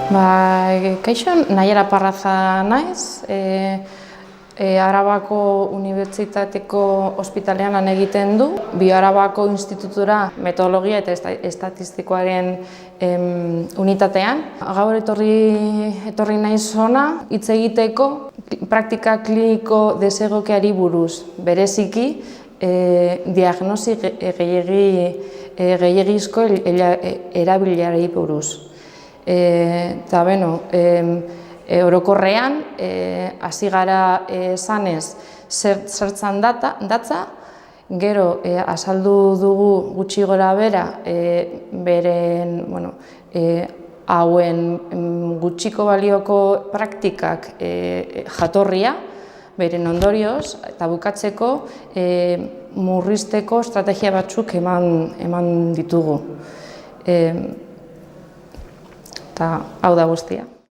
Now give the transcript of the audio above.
Kaixo, Naiara Parraza naiz, Arabako Unibertsitateko ospitalean lan egiten du, Bioarabako Institutura Metodologia eta Estatistikoaren unitatean. Gaur etorri naiz hona hitz egiteko praktika kliniko desegokiari buruz, bereziki diagnosi gehiegizko erabilerari buruz. Eta orokorrean, hasi gara esanez zertzan datza, gero azaldu dugu gutxi gora bera beren hauen gutxiko balioko praktikak jatorria, beren ondorioz, eta bukatzeko murrizteko estrategia batzuk eman ditugu. Eta hau da guztia.